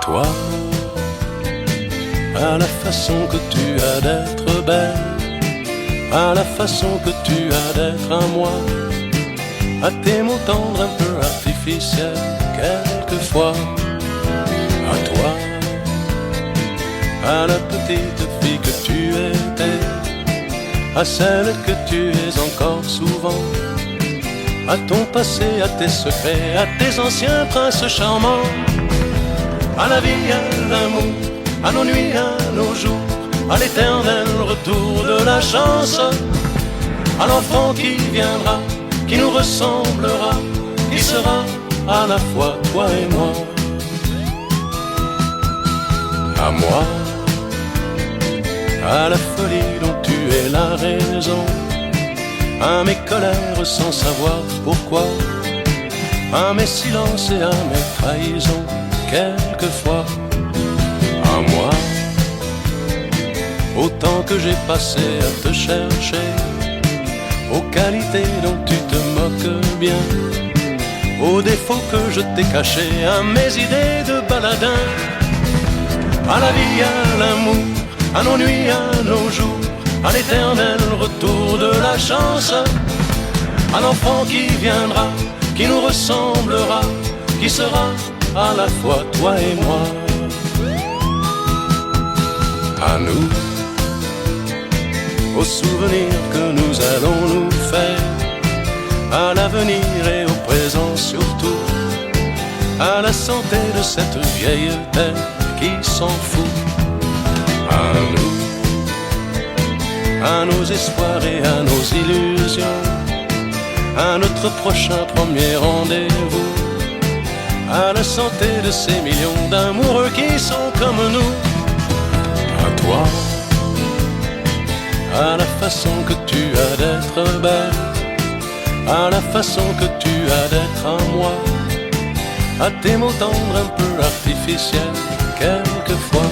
toi, à la façon que tu as d'être belle, à la façon que tu as d'être à moi, à tes mots tendres un peu artificiels quelquefois, à toi, à la petite fille que tu étais, à celle que tu es encore souvent, à ton passé, à tes secrets, à tes anciens princes charmants, à la vie, à l'amour, à nos nuits, à nos jours, à l'éternel retour de la chance, à l'enfant qui viendra, qui nous ressemblera, qui sera à la fois toi et moi. À moi, à la folie dont tu es la raison, à mes colères sans savoir pourquoi, à mes silences et à mes trahisons quelquefois. À moi, au temps que j'ai passé à te chercher, aux qualités dont tu te moques bien, aux défauts que je t'ai cachés, à mes idées de baladin, à la vie, à l'amour, à nos nuits, à nos jours, à l'éternel retour de la chance, à l'enfant qui viendra, qui nous ressemblera, qui sera à la fois toi et moi. À nous, aux souvenirs que nous allons nous faire, à l'avenir et au présent surtout, à la santé de cette vieille terre qui s'en fout. À nous, à nos espoirs et à nos illusions, à notre prochain premier rendez-vous, à la santé de ces millions d'amoureux qui sont comme nous. À toi, à la façon que tu as d'être belle, à la façon que tu as d'être à moi, à tes mots tendres un peu artificiels quelquefois.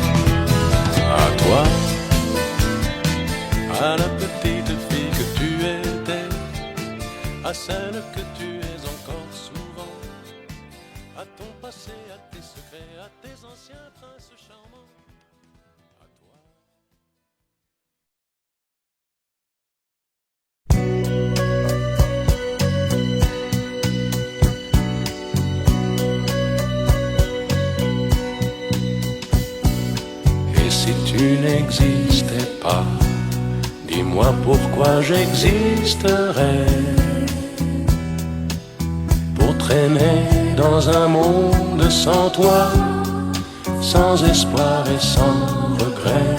À toi, à la petite fille que tu étais, à celle que tu es encore souvent, à ton passé, à tes secrets, à tes anciens princes charmants. À toi. Et si tu n'existais pas, dis-moi pourquoi j'existerais, pour traîner dans un monde sans toi, sans espoir et sans regret.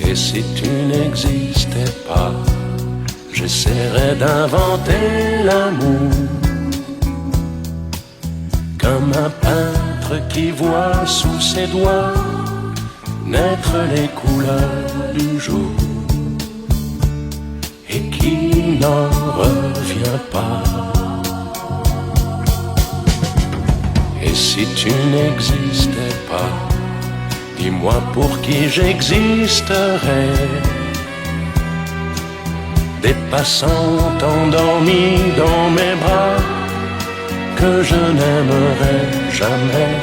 Et si tu n'existais pas, j'essaierais d'inventer l'amour, comme un peintre qui voit sous ses doigts naître les couleurs du jour et qui n'en revient pas. Et si tu n'existais pas, dis-moi pour qui j'existerais, des passants endormis dans mes bras que je n'aimerais jamais.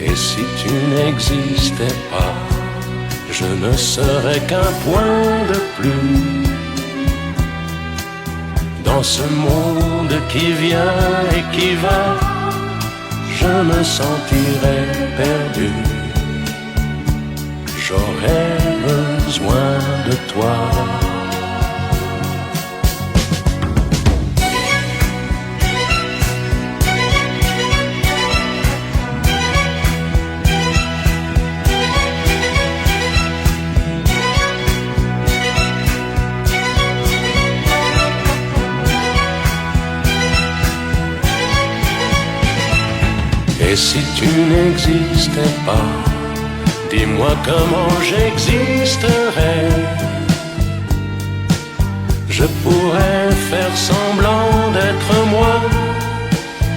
Et si tu n'existais pas, je ne serais qu'un point de plus dans ce monde qui vient et qui va. Je me sentirais perdu, j'aurais besoin de toi. Et si tu n'existais pas, dis-moi comment j'existerais. Je pourrais faire semblant d'être moi,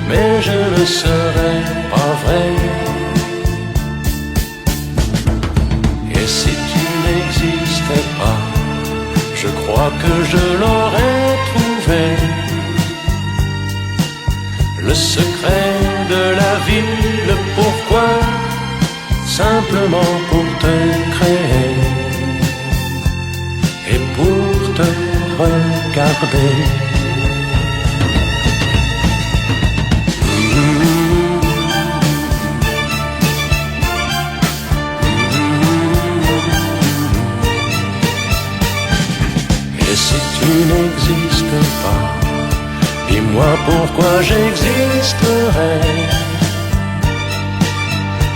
mais je ne serais pas vrai. Et si tu n'existais pas, je crois que je l'aurais trouvé, simplement pour te créer et pour te regarder. Et si tu n'existes pas, dis-moi pourquoi j'existerais.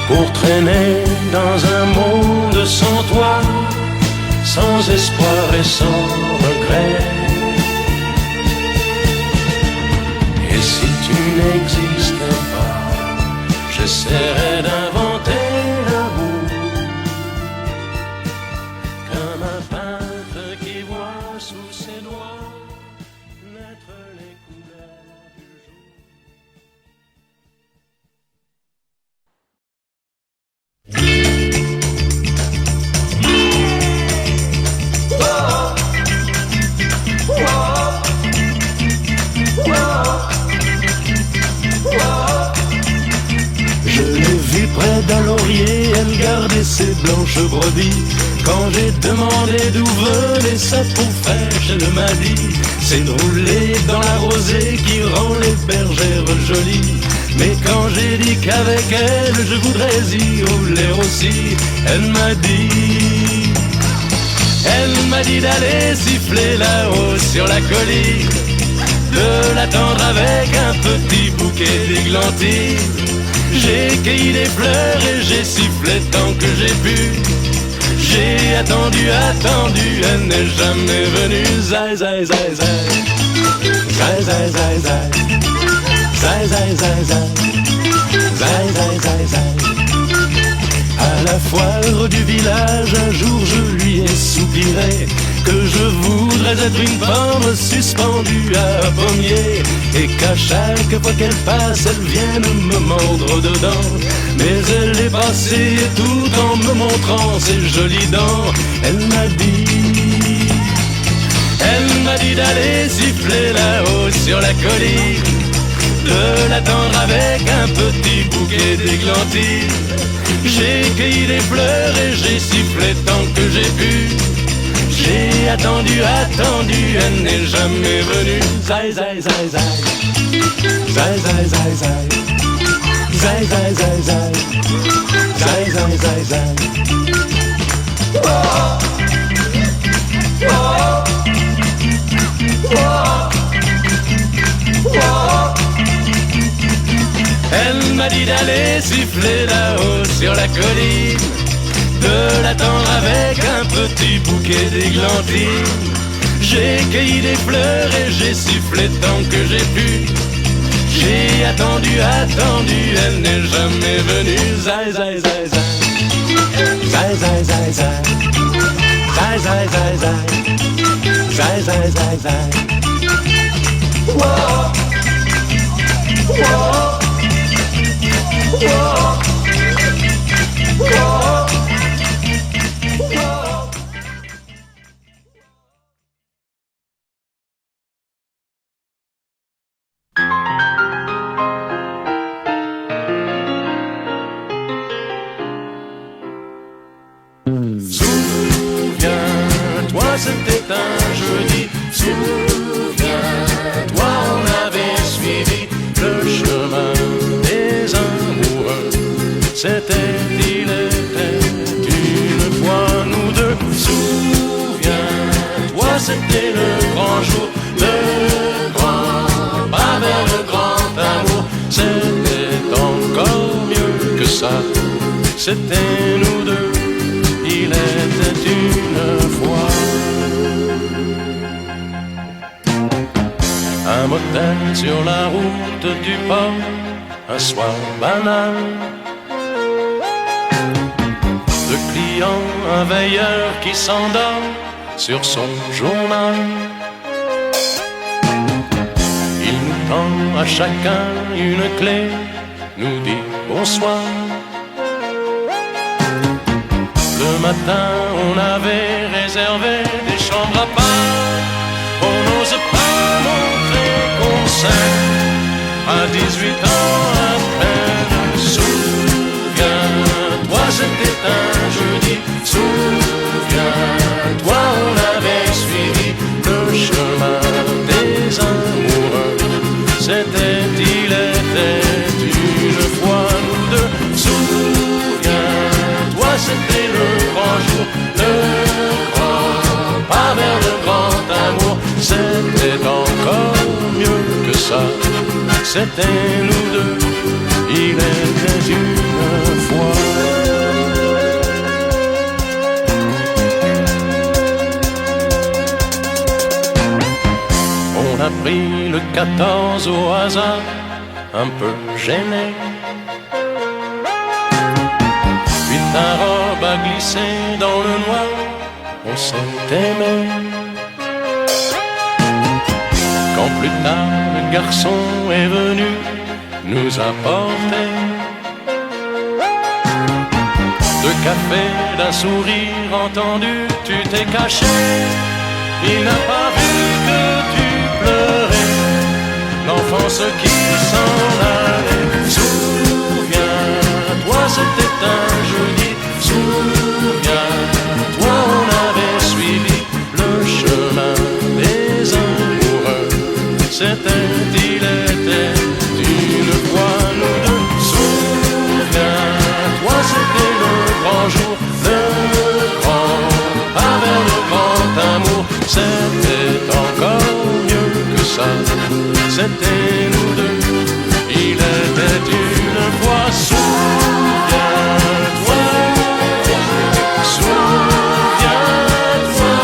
Pour traîner dans un monde sans toi, sans espoir et sans regret. Et si tu n'existais pas, j'essaierais d'inventer l'amour, comme un peintre qui voit sous ses doigts naître les couleurs du jour. Je l'ai vue près d'un laurier, elle gardait ses blanches brebis. Quand j'ai demandé d'où venait sa peau fraîche, elle m'a dit: c'est de rouler dans la rosée qui rend les bergères jolies. Mais quand j'ai dit qu'avec elle je voudrais y rouler aussi, elle m'a dit d'aller siffler là-haut sur la colline, de l'attendre avec un petit bouquet d'églantines. J'ai cueilli des fleurs et j'ai sifflé tant que j'ai pu. J'ai attendu, elle n'est jamais venue. Zai, zai, zai, zai. Zai, zai, zai, zai. Zai, zai, zai, zai. Zai, zai, zai, zai. À la foire du village, un jour je lui ai soupiré que je voudrais être une pomme suspendue à un pommier, et qu'à chaque fois qu'elle passe, elle vienne me mordre dedans. Mais elle est passée et tout en me montrant ses jolies dents, elle m'a dit d'aller siffler là-haut sur la colline, de l'attendre avec un petit bouquet d'églantines. J'ai cueilli des fleurs et j'ai sifflé tant que j'ai pu. J'ai attendu, elle n'est jamais venue. Zai, zai, zai, zai. Zai, zai, zai, zai. Zai, zai, zai, zai. Zai, zai, zai, zai. Oh, oh, oh, oh. Elle m'a dit d'aller siffler là-haut sur la colline, de l'attendre avec un petit bouquet d'églantines. J'ai cueilli des fleurs et j'ai sifflé tant que j'ai pu. J'ai attendu, elle n'est jamais venue. Zai, zai, zai, zai. Zai, zai, zai, zai. Zai, zai, zai, zai. Zai, zai, zai, zai. Whoa. Whoa. Whoa. Whoa. Souviens-toi, c'était un jeudi. Souviens-toi, on avait suivi le chemin des amoureux. C'était, il était une fois nous deux. Souviens-toi, c'était le grand jour, le grand pas vers le grand amour. C'était encore mieux que ça. C'était nous deux. Il était une fois un motel sur la route du port, un soir banal. Le client, un veilleur qui s'endort sur son journal. Il nous tend à chacun une clé, nous dit bonsoir. Le matin, on avait réservé des chambres à part. On n'ose pas montrer qu'on s'aime à 18 ans à peine. Souviens-toi, c'était un C'était, il était une fois nous deux. Souviens-toi, c'était le grand jour, le grand pas vers le grand amour. C'était encore mieux que ça. C'était nous deux, il était une fois. On a pris le 14 au hasard, un peu gêné. Puis ta robe a glissé dans le noir, on s'est aimé. Quand plus tard le garçon est venu nous apporter deux cafés, d'un sourire entendu, tu t'es caché. Il n'a pas vu que tu pleurais, l'enfance qui s'en allait. Souviens-toi, c'était un jeudi. Souviens-toi, on avait suivi le chemin des amoureux. C'était, il était une fois nous deux. Souviens-toi, c'était le grand jour, le grand pas vers le grand amour. C'était encore mieux que ça. C'était nous deux, il était une fois. Souviens-toi, souviens-toi,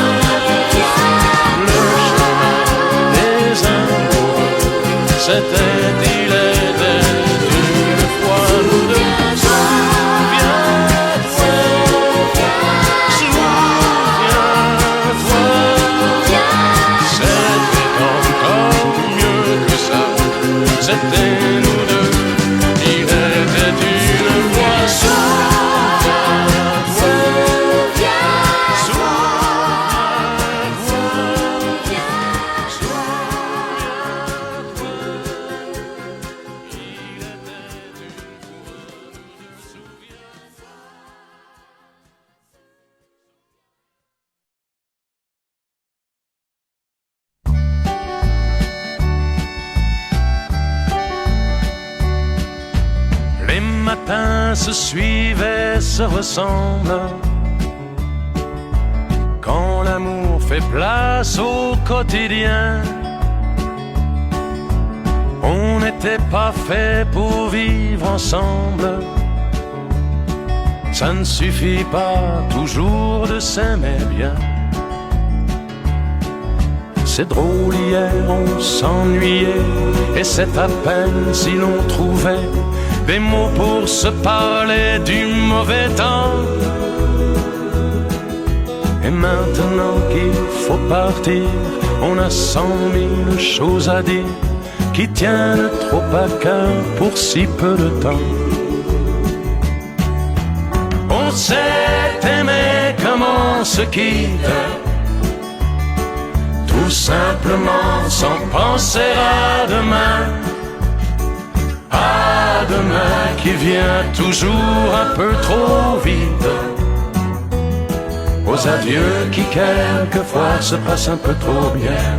le chemin des amoureux. C'était, il était une fois nous deux. Souviens-toi, souviens-toi, c'était encore mieux que ça. C'était nous deux, il était une fois. Souviens-toi, les matins se suivent et se ressemblent. Quand l'amour fait place au quotidien, on n'était pas fait pour vivre ensemble. Ça ne suffit pas toujours de s'aimer bien. C'est drôle, hier on s'ennuyait, et c'est à peine si l'on trouvait des mots pour se parler du mauvais temps. Et maintenant qu'il faut partir, on a 100 000 choses à dire qui tiennent trop à cœur pour si peu de temps. On s'est aimé comme on se quitte, tout simplement sans penser à demain. À demain qui vient toujours un peu trop vite, aux adieux qui quelquefois se passent un peu trop bien.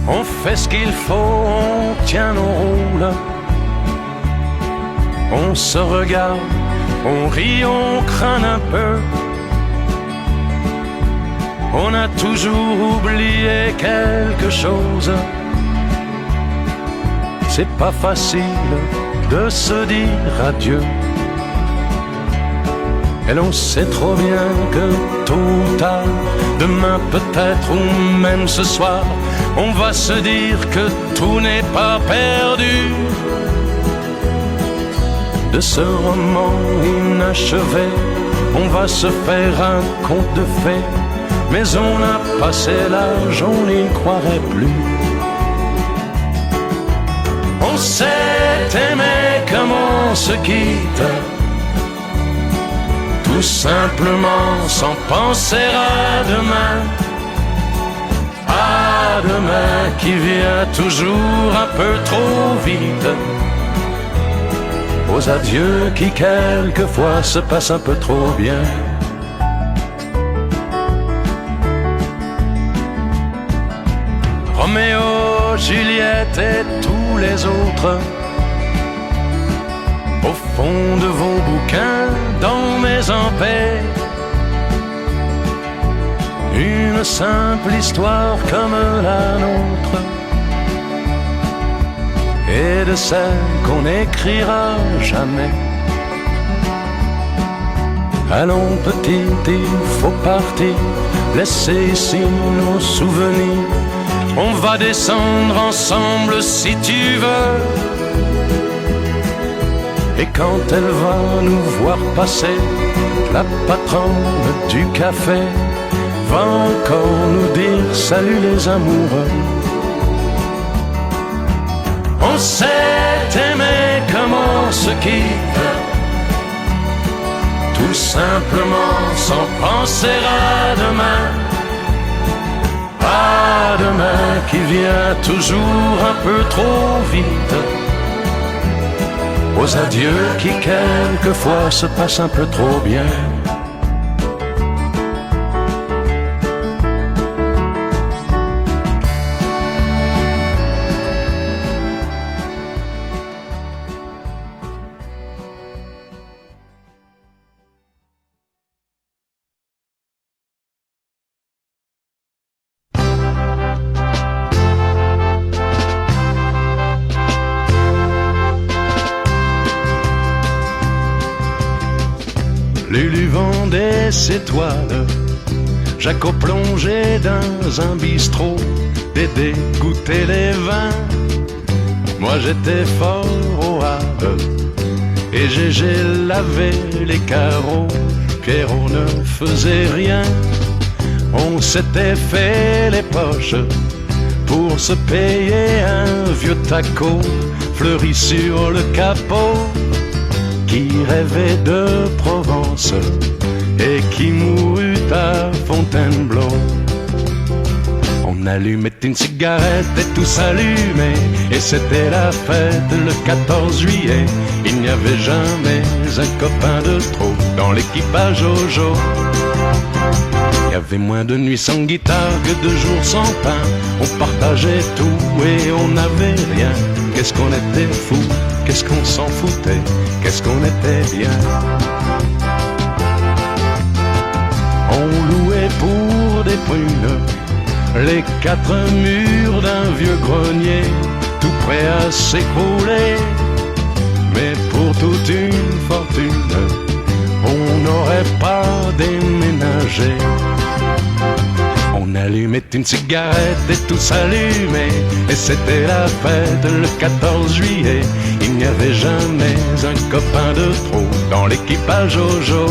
On fait ce qu'il faut, on tient nos rôles, on se regarde, on rit, on craint un peu. On a toujours oublié quelque chose. C'est pas facile de se dire adieu. Et l'on sait trop bien que tôt ou tard, demain peut-être ou même ce soir, on va se dire que tout n'est pas perdu. De ce roman inachevé, on va se faire un conte de fées. Mais on a passé l'âge, on n'y croirait plus. On s'est aimé comme on se quitte, tout simplement sans penser à demain. À demain qui vient toujours un peu trop vite, aux adieux qui quelquefois se passent un peu trop bien. étaient tous les autres. Au fond de vos bouquins, dans mes empais, une simple histoire comme la nôtre, et de celle qu'on n'écrira jamais. Allons petite, il faut partir, laisser ici nos souvenirs. On va descendre ensemble si tu veux. Et quand elle va nous voir passer, la patronne du café va encore nous dire salut les amoureux. On s'est aimé comme on se quitte, tout simplement sans penser à demain. À demain qui vient toujours un peu trop vite, aux adieux qui quelquefois se passent un peu trop bien. Lulu vendait ses toiles, Jaco plongeait dans un bistrot, Dédé goûtait les vins, moi j'étais fort au Havre, et Gégé lavait les carreaux, Pierrot ne faisait rien. On s'était fait les poches pour se payer un vieux taco fleuri sur le capot, qui rêvait de Provence et qui mourut à Fontainebleau. On allumait une cigarette et tout s'allumait, et c'était la fête le 14 juillet. Il n'y avait jamais un copain de trop dans l'équipage Jojo. Il y avait moins de nuits sans guitare que de jours sans pain. On partageait tout et on n'avait rien. Qu'est-ce qu'on était fou, qu'est-ce qu'on s'en foutait, qu'est-ce qu'on était bien. On louait pour des prunes les 4 murs d'un vieux grenier, tout prêt à s'écrouler. Mais pour toute une fortune, on n'aurait pas déménagé. On allumait une cigarette et tout s'allumait, et c'était la fête le 14 juillet. Il n'y avait jamais un copain de trop dans l'équipage Jojo.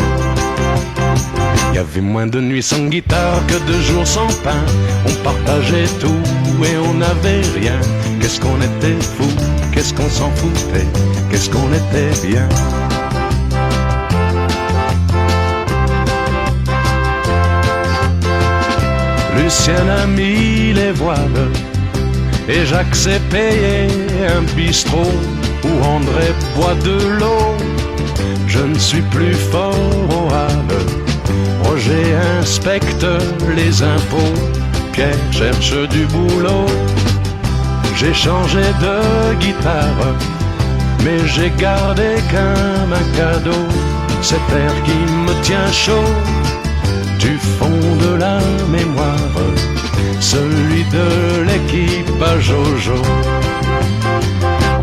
Il y avait moins de nuits sans guitare que de jours sans pain. On partageait tout et on n'avait rien. Qu'est-ce qu'on était fou, qu'est-ce qu'on s'en foutait, qu'est-ce qu'on était bien. Lucien a mis les voiles et Jacques s'est payé un bistrot où André boit de l'eau. Je ne suis plus fort au Havre, Roger inspecte les impôts, Pierre cherche du boulot. J'ai changé de guitare, mais j'ai gardé comme un cadeau cet air qui me tient chaud du fond de la mémoire, celui de l'équipage Jojo.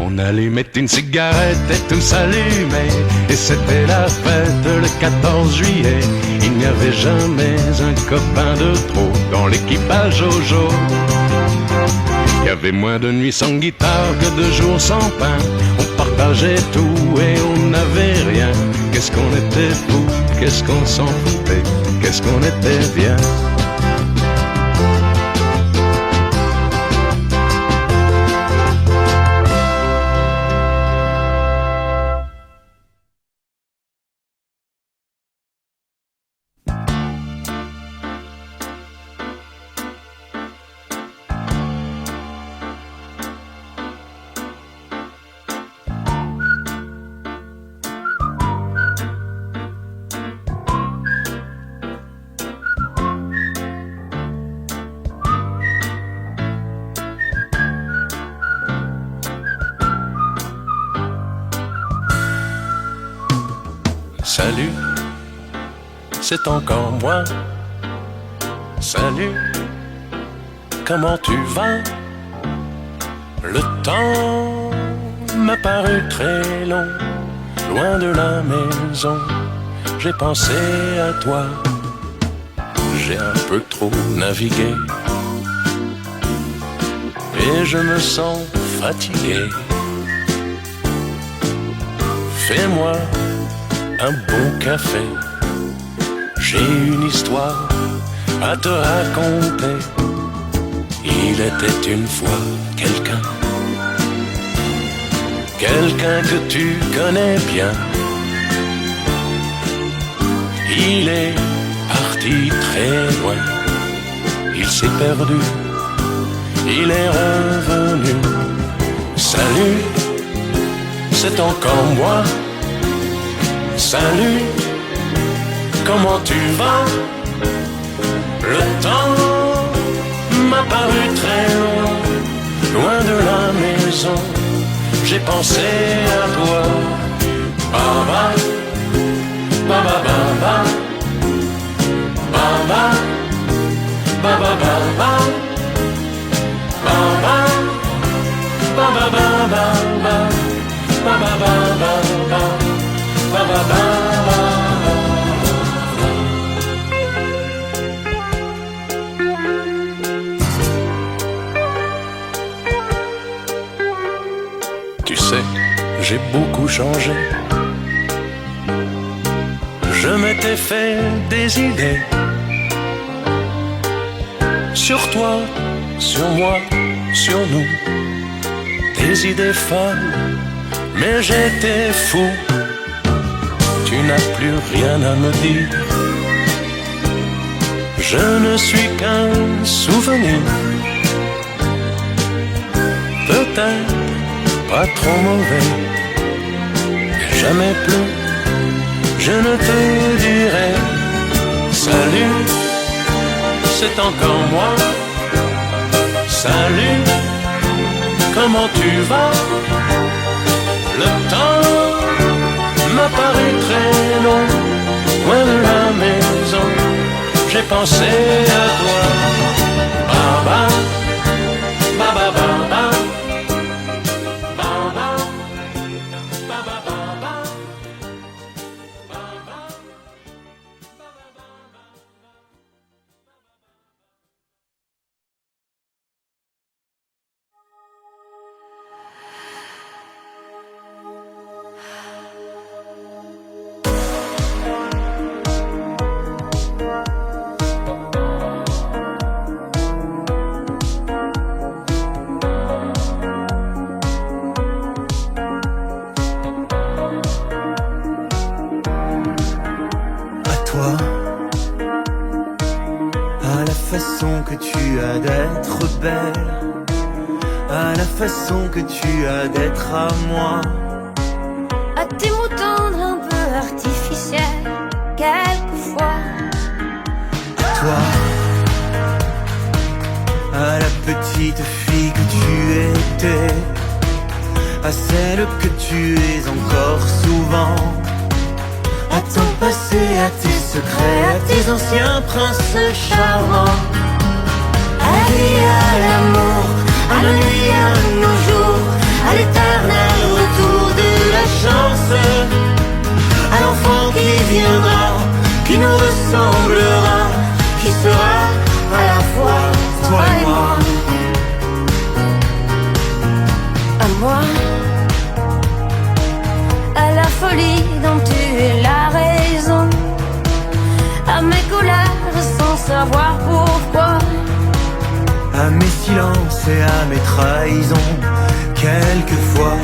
On allumait une cigarette et tout s'allumait, et c'était la fête le 14 juillet. Il n'y avait jamais un copain de trop dans l'équipage Jojo. Il y avait moins de nuits sans guitare que de jours sans pain. On partageait tout et on n'avait rien. Qu'est-ce qu'on était fou, qu'est-ce qu'on s'en foutait, qu'est-ce qu'on était bien. Salut, c'est encore moi. Salut, comment tu vas? Le temps m'a paru très long, loin de la maison. J'ai pensé à toi, j'ai un peu trop navigué et je me sens fatigué. Fais-moi un bon café, j'ai une histoire à te raconter. Il était une fois quelqu'un que tu connais bien. Il est parti très loin, il s'est perdu, il est revenu. Salut, c'est encore moi. Salut, comment tu vas? Le temps m'a paru très long, loin de la maison. J'ai pensé à toi. Baba, baba, baba, baba, baba, baba, baba, baba, baba, baba, baba, baba. Tu sais, j'ai beaucoup changé. Je m'étais fait des idées sur toi, sur moi, sur nous. Des idées folles, mais j'étais fou. Tu n'as plus rien à me dire. Je ne suis qu'un souvenir. Peut-être pas trop mauvais, mais jamais plus. Je ne te dirai salut, c'est encore moi. Salut, comment tu vas? Le temps m'a paru très long, loin de la maison. J'ai pensé à toi. Baba, baba, baba. À la façon que tu as d'être belle, à la façon que tu as d'être à moi, à tes mots tendres un peu artificiels, quelquefois. à toi, à la petite fille que tu étais, à celle que tu es encore souvent, à ton passé, à tes secrets, à tes anciens princes charmants, À la vie, à l'amour, à nos nuits, à nos jours, à l'éternel retour de la chance, à l'enfant qui viendra, qui nous ressemblera, qui sera à la fois toi et moi. À moi, à la folie dont tu es la raison, à mes colères sans savoir pourquoi, À mes silences et à mes trahisons, quelquefois.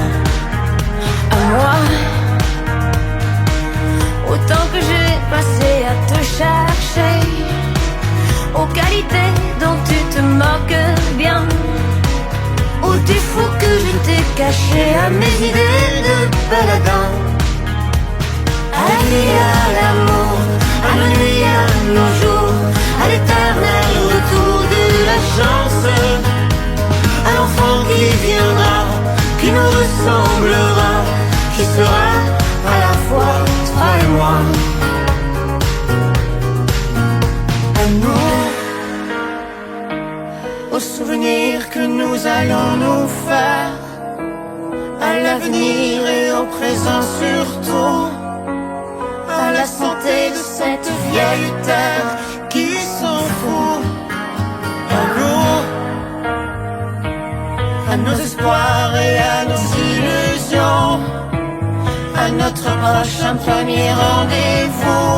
à moi, autant que j'ai passé à te chercher, aux qualités dont tu te moques bien, aux défauts que je t'ai cachés, à mes idées de baladin, à la vie, à l'amour, à nos nuits, à nos jours, à l'éternel retour de la chance, À l'enfant qui viendra, qui nous ressemblera, qui sera à la fois toi et moi. souvenirs que nous allons nous faire, à l'avenir et au présent surtout, à la santé de cette vieille terre qui s'en fout, à nous, à nos espoirs et à nos illusions, à notre prochain premier rendez-vous,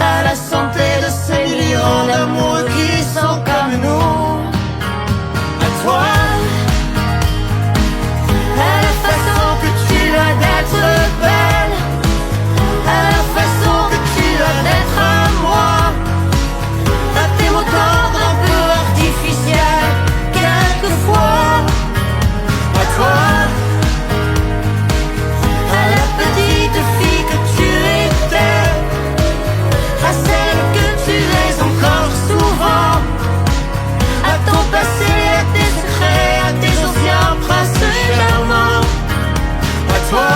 à la santé de ces millions d'amour qui sont comme nous, à toi, à la façon que tu as d'être belle, à la façon que tu as d'être à moi, à tes mots tendres un peu artificiels quelquefois, à toi, à la petite fille que tu étais, à celle que tu es encore souvent, à ton passé, à tes secrets, à tes anciens princes charmants, à toi.